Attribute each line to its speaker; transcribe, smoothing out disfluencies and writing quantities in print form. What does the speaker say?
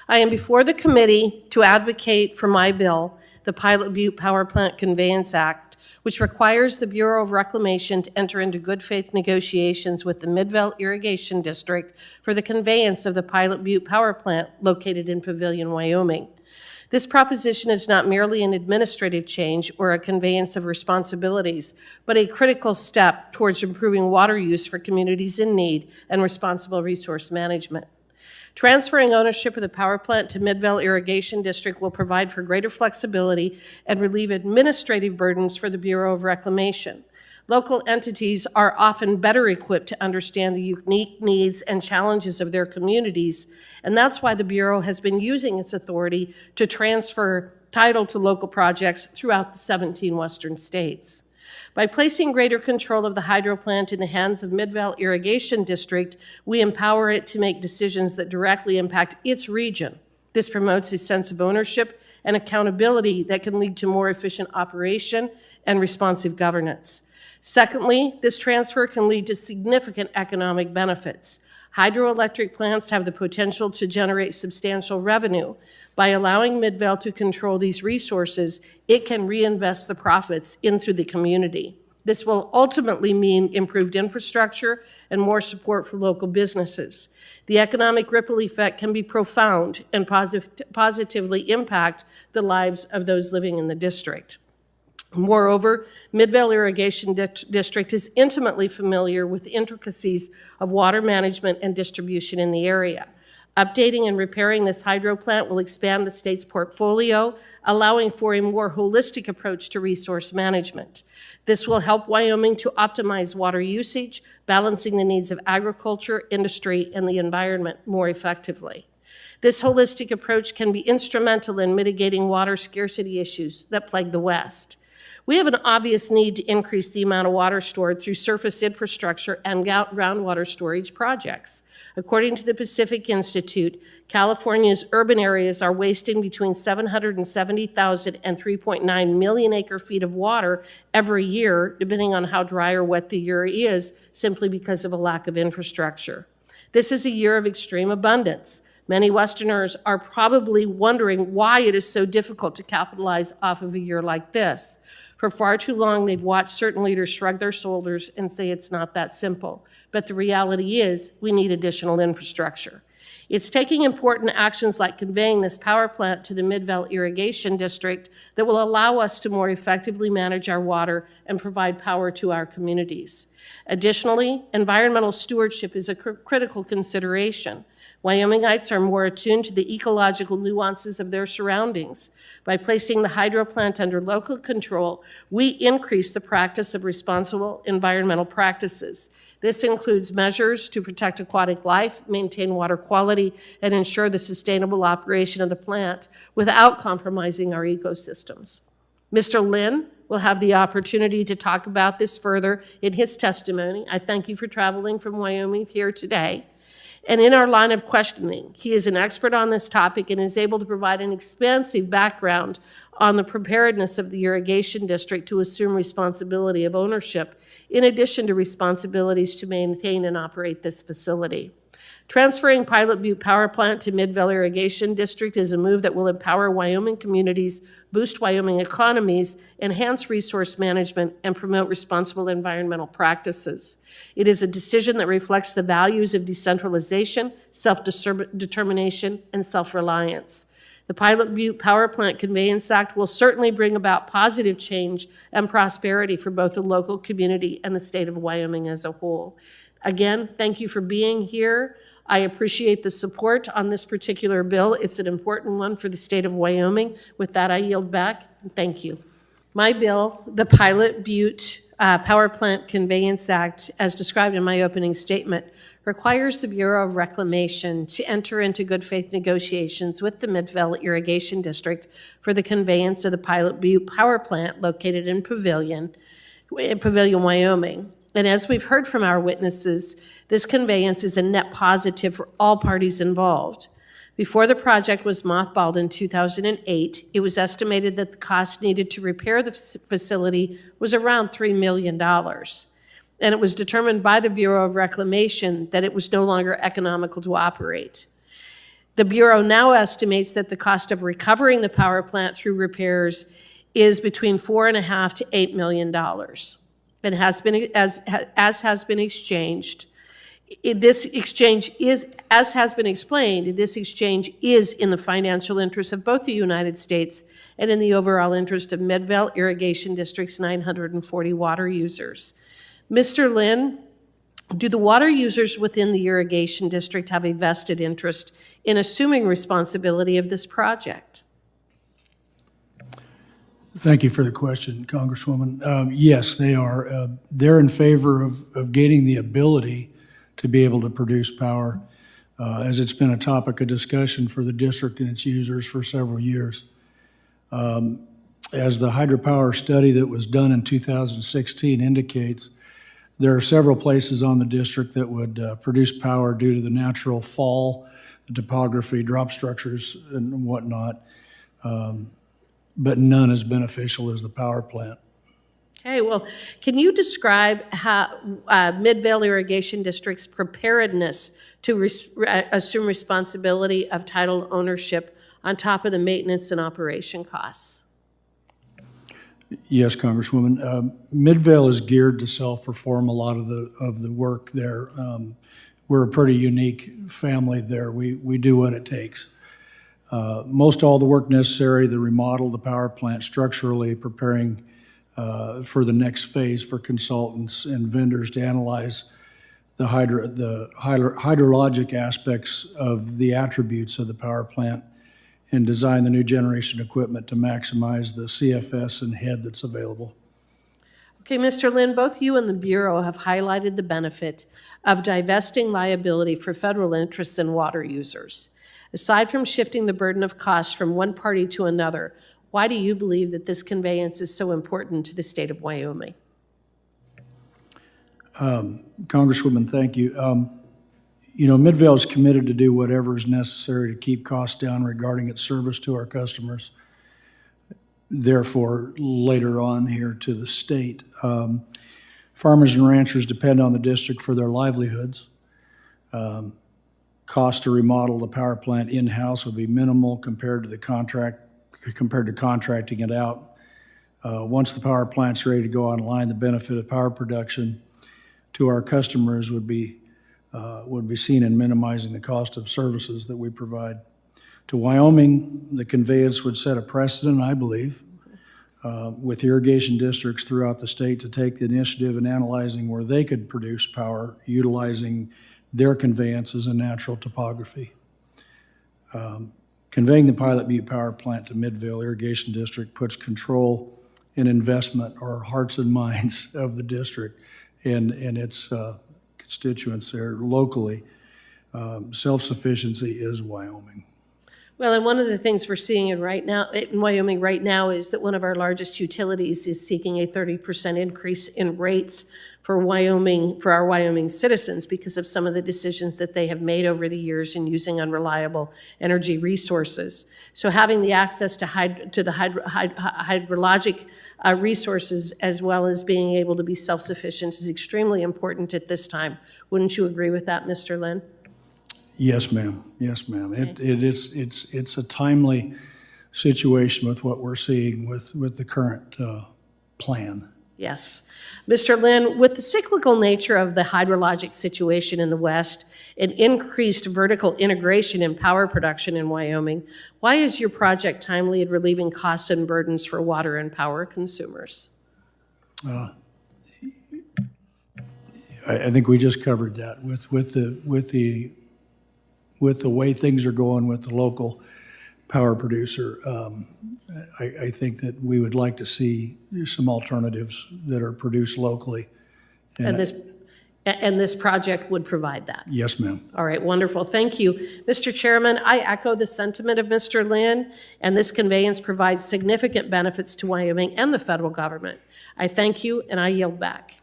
Speaker 1: I am before the committee to advocate for my bill, the Pilot Butte Power Plant Conveyance Act, which requires the Bureau of Reclamation to enter into good faith negotiations with the Midvale Irrigation District for the conveyance of the Pilot Butte Power Plant located in Pavilion, Wyoming. This proposition is not merely an administrative change or a conveyance of responsibilities, but a critical step towards improving water use for communities in need and responsible resource management. Transferring ownership of the power plant to Midvale Irrigation District will provide for greater flexibility and relieve administrative burdens for the Bureau of Reclamation. Local entities are often better equipped to understand the unique needs and challenges of their communities, and that's why the Bureau has been using its authority to transfer title to local projects throughout the 17 western states. By placing greater control of the hydro plant in the hands of Midvale Irrigation District, we empower it to make decisions that directly impact its region. This promotes a sense of ownership and accountability that can lead to more efficient operation and responsive governance. Secondly, this transfer can lead to significant economic benefits. Hydroelectric plants have the potential to generate substantial revenue. By allowing Midvale to control these resources, it can reinvest the profits into the community. This will ultimately mean improved infrastructure and more support for local businesses. The economic ripple effect can be profound and positively impact the lives of those living in the district. Moreover, Midvale Irrigation District is intimately familiar with the intricacies of water management and distribution in the area. Updating and repairing this hydro plant will expand the state's portfolio, allowing for a more holistic approach to resource management. This will help Wyoming to optimize water usage, balancing the needs of agriculture, industry, and the environment more effectively. This holistic approach can be instrumental in mitigating water scarcity issues that plague the West. We have an obvious need to increase the amount of water stored through surface infrastructure and groundwater storage projects. According to the Pacific Institute, California's urban areas are wasting between 770,000 and 3.9 million acre feet of water every year, depending on how dry or wet the year is, simply because of a lack of infrastructure. This is a year of extreme abundance. Many Westerners are probably wondering why it is so difficult to capitalize off of a year like this. For far too long, they've watched certain leaders shrug their shoulders and say it's not that simple. But the reality is we need additional infrastructure. It's taking important actions like conveying this power plant to the Midvale Irrigation District that will allow us to more effectively manage our water and provide power to our communities. Additionally, environmental stewardship is a critical consideration. Wyomingites are more attuned to the ecological nuances of their surroundings. By placing the hydro plant under local control, we increase the practice of responsible environmental practices. This includes measures to protect aquatic life, maintain water quality, and ensure the sustainable operation of the plant without compromising our ecosystems. Mr. Lynn will have the opportunity to talk about this further in his testimony. I thank you for traveling from Wyoming here today. And in our line of questioning, he is an expert on this topic and is able to provide an expansive background on the preparedness of the irrigation district to assume responsibility of ownership, in addition to responsibilities to maintain and operate this facility. Transferring Pilot Butte Power Plant to Midvale Irrigation District is a move that will empower Wyoming communities, boost Wyoming economies, enhance resource management, and promote responsible environmental practices. It is a decision that reflects the values of decentralization, self-determination, and self-reliance. The Pilot Butte Power Plant Conveyance Act will certainly bring about positive change and prosperity for both the local community and the state of Wyoming as a whole. Again, thank you for being here. I appreciate the support on this particular bill. It's an important one for the state of Wyoming. With that, I yield back. Thank you. My bill, the Pilot Butte Power Plant Conveyance Act, as described in my opening statement, requires the Bureau of Reclamation to enter into good faith negotiations with the Midvale Irrigation District for the conveyance of the Pilot Butte Power Plant located in Pavilion, Wyoming. And as we've heard from our witnesses, this conveyance is a net positive for all parties involved. Before the project was mothballed in 2008, it was estimated that the cost needed to repair the facility was around $3 million. And it was determined by the Bureau of Reclamation that it was no longer economical to operate. The Bureau now estimates that the cost of recovering the power plant through repairs is between $4.5 to $8 million. And has been, as has been exchanged, this exchange is, as has been explained, this exchange is in the financial interest of both the United States and in the overall interest of Midvale Irrigation District's 940 water users. Mr. Lynn, do the water users within the irrigation district have a vested interest in assuming responsibility of this project?
Speaker 2: Thank you for the question, Congresswoman. Yes, they are. They're in favor of gaining the ability to be able to produce power, as it's been a topic of discussion for the district and its users for several years. As the hydropower study that was done in 2016 indicates, there are several places on the district that would produce power due to the natural fall, the topography, drop structures, and whatnot, but none as beneficial as the power plant.
Speaker 1: Okay, well, can you describe how Midvale Irrigation District's preparedness to assume responsibility of title ownership on top of the maintenance and operation costs?
Speaker 2: Yes, Congresswoman. Midvale is geared to self-perform a lot of the work there. We're a pretty unique family there. We do what it takes. Most all the work necessary, the remodel, the power plant, structurally preparing for the next phase for consultants and vendors to analyze the hydrologic aspects of the attributes of the power plant and design the new generation equipment to maximize the CFS and head that's available.
Speaker 1: Okay, Mr. Lynn, both you and the Bureau have highlighted the benefit of divesting liability for federal interests in water users. Aside from shifting the burden of costs from one party to another, why do you believe that this conveyance is so important to the state of Wyoming?
Speaker 2: Congresswoman, thank you. Midvale is committed to do whatever is necessary to keep costs down regarding its service to our customers. Therefore, later on here to the state. Farmers and ranchers depend on the district for their livelihoods. Cost to remodel the power plant in-house would be minimal compared to contracting it out. Once the power plant's ready to go online, the benefit of power production to our customers would be seen in minimizing the cost of services that we provide. To Wyoming, the conveyance would set a precedent, I believe, with irrigation districts throughout the state to take the initiative in analyzing where they could produce power utilizing their conveyances and natural topography. Conveying the Pilot Butte power plant to Midvale Irrigation District puts control and investment or hearts and minds of the district and its constituents there locally. Self-sufficiency is Wyoming.
Speaker 1: Well, and one of the things we're seeing in Wyoming right now is that one of our largest utilities is seeking a 30% increase in rates for our Wyoming citizens because of some of the decisions that they have made over the years in using unreliable energy resources. So having the access to the hydrologic resources as well as being able to be self-sufficient is extremely important at this time. Wouldn't you agree with that, Mr. Lynn?
Speaker 2: Yes, ma'am. Yes, ma'am.
Speaker 1: Okay.
Speaker 2: It's a timely situation with what we're seeing with the current plan.
Speaker 1: Yes. Mr. Lynn, with the cyclical nature of the hydrologic situation in the West and increased vertical integration in power production in Wyoming, why is your project timely in relieving costs and burdens for water and power consumers?
Speaker 2: I think we just covered that with the way things are going with the local power producer. I think that we would like to see some alternatives that are produced locally.
Speaker 1: And this project would provide that?
Speaker 2: Yes, ma'am.
Speaker 1: All right, wonderful. Thank you. Mr. Chairman, I echo the sentiment of Mr. Lynn, and this conveyance provides significant benefits to Wyoming and the federal government. I thank you, and I yield back.